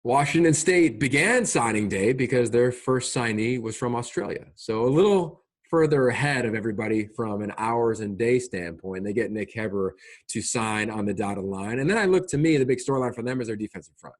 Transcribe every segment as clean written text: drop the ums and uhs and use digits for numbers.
Washington State began signing day because their first signee was from Australia. So a little further ahead of everybody from an hours and day standpoint. They get Nick Haberer to sign on the dotted line. And then I look, to me, the big storyline for them is their defensive front.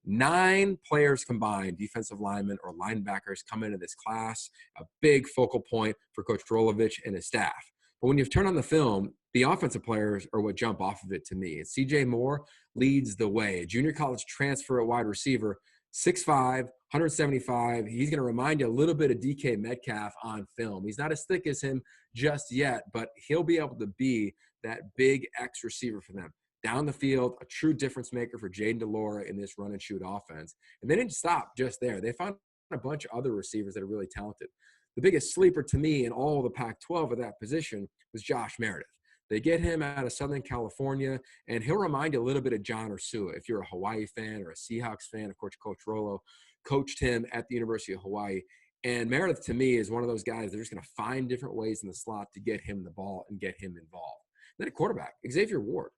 9 players combined, defensive linemen or linebackers, come into this class, a big focal point for Coach Rolovich and his staff. But when you turn on the film, the offensive players are what jump off of it to me. CJ Moore leads the way. Junior college transfer at wide receiver, 6'5", 175. He's going to remind you a little bit of DK Metcalf on film. He's not as thick as him just yet, but he'll be able to be that big X receiver for them. Down the field, a true difference maker for Jaden DeLora in this run and shoot offense. And they didn't stop just there. They found a bunch of other receivers that are really talented. The biggest sleeper to me in all of the Pac-12 at that position was Josh Meredith. They get him out of Southern California, and he'll remind you a little bit of John Ursua. If you're a Hawaii fan or a Seahawks fan, of course, Coach Rolo coached him at the University of Hawaii. And Meredith, to me, is one of those guys that are just going to find different ways in the slot to get him the ball and get him involved. Then at quarterback, Xavier Ward.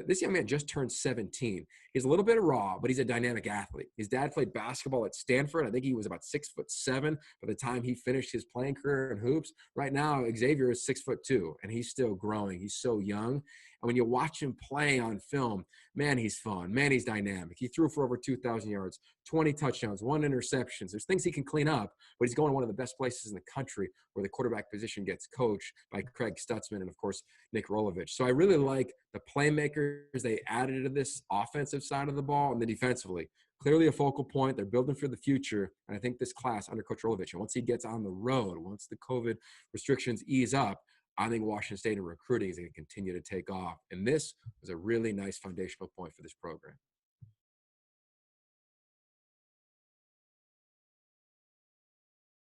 This young man just turned 17. He's a little bit raw, but he's a dynamic athlete. His dad played basketball at Stanford. I think he was about 6'7" by the time he finished his playing career in hoops. Right now, Xavier is 6'2", and he's still growing. He's so young. And when you watch him play on film, man, he's fun. Man, he's dynamic. He threw for over 2,000 yards, 20 touchdowns, 1 interception. There's things he can clean up, but he's going to one of the best places in the country where the quarterback position gets coached by Craig Stutzman and, of course, Nick Rolovich. So I really like the playmakers they added to this offensive side of the ball, and then defensively. Clearly a focal point. They're building for the future. And I think this class under Coach Rolovich, and once he gets on the road, once the COVID restrictions ease up, I think Washington State in recruiting is going to continue to take off. And this was a really nice foundational point for this program.